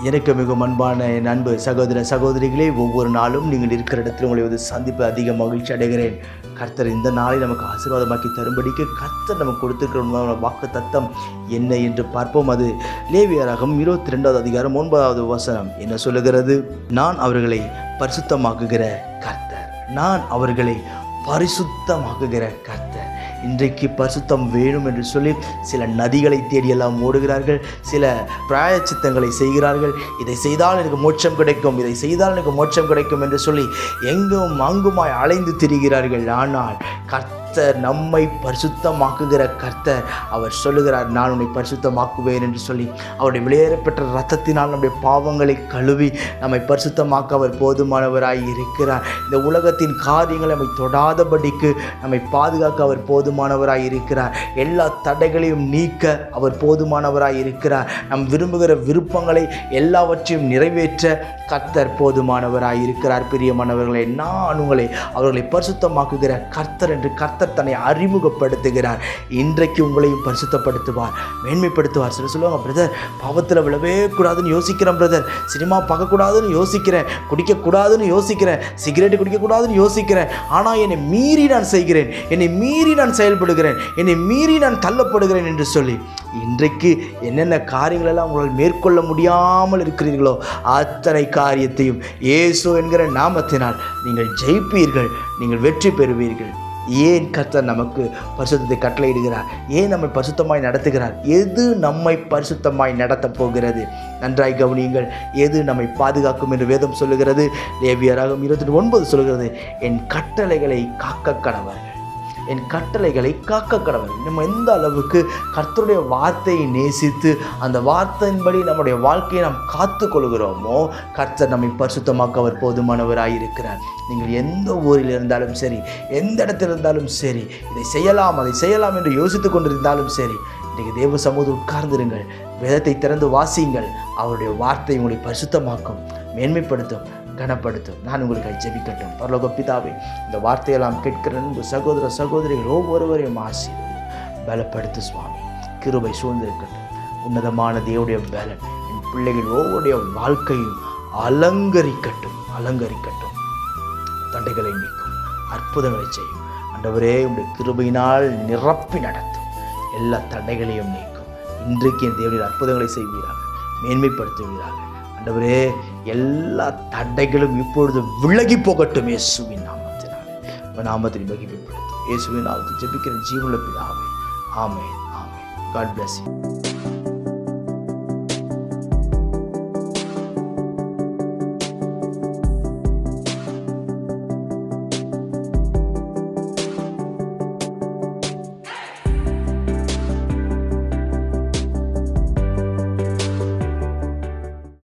எனக்கு மிகவும் அன்பான என் அன்பு சகோதர சகோதரிகளே, ஒவ்வொரு நாளும் நீங்கள் இருக்கிற இடத்தில் உங்களை சந்திப்பு அதிக மகிழ்ச்சி அடைகிறேன். கர்த்தர் இந்த நாளை நமக்கு ஆசீர்வாதமாக்கி தரும்படிக்கு கர்த்தர் நமக்கு கொடுத்திருக்கிற வாக்கு தத்தம் என்ன என்று பார்ப்போம். அது லேவியராகமம் 22வது அதிகாரம் 9வது வசனம் என்ன சொல்லுகிறது? நான் அவர்களை பரிசுத்தமாக்குகிற கர்த்தர், நான் அவர்களை பரிசுத்தமாக்குகிற கர்த்தர். இன்றைக்கு பரிசுத்தம் வேணும் என்று சொல்லி சில நதிகளை தேடியெல்லாம் ஓடுகிறார்கள், சில பிராயச்சித்தங்களை செய்கிறார்கள். இதை செய்தால் எனக்கு மோட்சம் கிடைக்கும், இதை செய்தால் எனக்கு மோட்சம் கிடைக்கும் என்று சொல்லி எங்கும் அங்குமாய் அலைந்து திரிகிறார்கள். ஆனால் கர்த்தர் நம்மை பரிசுத்தமாக்குகிற கர்த்தர், அவர் சொல்லுகிறார், நான் உன்னை பரிசுத்தமாக்குவேன் என்று சொல்லி அவருடைய வெளியேறப்பெற்ற இரத்தத்தினால் நம்முடைய பாவங்களை கழுவி நம்மை பரிசுத்தமாக்க அவர் போதுமானவராய் இருக்கிறார். இந்த உலகத்தின் காரியங்களை நம்மை தொடாதபடிக்கு நம்மை பாதுகாக்க அவர் போதுமானவராய் இருக்கிறார். எல்லா தடைகளையும் நீக்க அவர் போதுமானவராய் இருக்கிறார். நம் விரும்புகிற விருப்பங்களை எல்லாவற்றையும் நிறைவேற்ற கர்த்தர் போதுமானவராய் இருக்கிறார். பிரியமானவர்களை, நான் அவர்களை பரிசுத்தமாக்குகிற கர்த்தர் என்று கர்த்தர் தன்னை அறிமுகப்படுத்துகிறார். இன்றைக்கு உங்களையும் பரிசுத்தப்படுத்துவார், மேன்மைப்படுத்துவார். சில சொல்லுவாங்க, பிரதர் பாவத்தில் விழவே கூடாதுன்னு யோசிக்கிறேன், பிரதர் சினிமா பார்க்கக்கூடாதுன்னு யோசிக்கிறேன், குடிக்கக்கூடாதுன்னு யோசிக்கிறேன், சிகரெட்டு குடிக்கக்கூடாதுன்னு யோசிக்கிறேன், ஆனால் என்னை மீறி நான் செய்கிறேன், என்னை மீறி நான் செயல்படுகிறேன், என்னை மீறி நான் தள்ளப்படுகிறேன் என்று சொல்லி இன்றைக்கு என்னென்ன காரியங்களெல்லாம் உங்களால் மேற்கொள்ள முடியாமல் இருக்கிறீர்களோ அத்தனை காரியத்தையும் இயேசு என்கிற நாமத்தினால் நீங்கள் ஜெயிப்பீர்கள், நீங்கள் வெற்றி பெறுவீர்கள். ஏன் கர்த்தர் நமக்கு பரிசுத்தத்தை கட்டளையிடுகிறார்? ஏன் நம்மை பரிசுத்தமாய் நடத்துகிறார்? எது நம்மை பரிசுத்தமாய் நடத்தப் போகிறது? நன்றாய் கவனியுங்கள். எது நம்மை பாதுகாக்கும் என்று வேதம் சொல்லுகிறது. லேவியராகமம் 29 சொல்லுகிறது, என் கட்டளைகளை காக்க கடவர்கள், என் கட்டளைகளை காக்க கடவர்கள். நம்ம எந்த அளவுக்கு கர்த்தருடைய வார்த்தையை நேசித்து அந்த வார்த்தையின்படி நம்முடைய வாழ்க்கையை நாம் காத்து கொள்கிறோமோ கர்த்தர் நம்மை பரிசுத்தமாக்க அவர் போதுமானவராயிருக்கிறார். நீங்கள் எந்த ஊரில் இருந்தாலும் சரி, எந்த இடத்தில் இருந்தாலும் சரி, இதை செய்யலாம் அதை செய்யலாம் என்று யோசித்து கொண்டிருந்தாலும் சரி, இன்றைக்கு தேவ சமூகம் உட்கார்ந்திருங்கள், வேதத்தை திறந்து வாசியுங்கள். அவருடைய வார்த்தை உங்களை பரிசுத்தமாக்கும், மேன்மைப்படுத்தும், கனப்படுத்தும். நான் உங்களுக்கு ஜெபிக்கட்டும். பரலோக பிதாவே, இந்த வார்த்தையெல்லாம் கேட்கிற உங்கள் சகோதர சகோதரிகள் ஒவ்வொருவரையும் ஆசீர்வதி பலப்படுத்து சுவாமி. கிருபை சூழ்ந்திருக்கட்டும். உன்னதமான தேவனுடைய பலன் என் பிள்ளைகள் ஒவ்வொருடைய வாழ்க்கையும் அலங்கரிக்கட்டும், அலங்கரிக்கட்டும். தடைகளை நீக்கும், அற்புதங்களை செய்யும். ஆண்டவரே, உங்களுடைய கிருபையினால் நிரப்பி நடத்தும், எல்லா தடைகளையும் நீக்கும். இன்றைக்கு என் தேவனுடைய அற்புதங்களை செய்வீராக, மேன்மைப்படுத்துவீராக. ஆண்டவரே, எல்லா தடைகளும் இப்பொழுது விலகி போகட்டும் இயேசுவின் நாமத்தினால். நாமத்தில் மகிமைப்படுத்தும். இயேசுவின் நாமத்தில் ஜெபிக்கிற ஜீவனுள்ள பிதாவே, ஆமென், ஆமென். God bless you.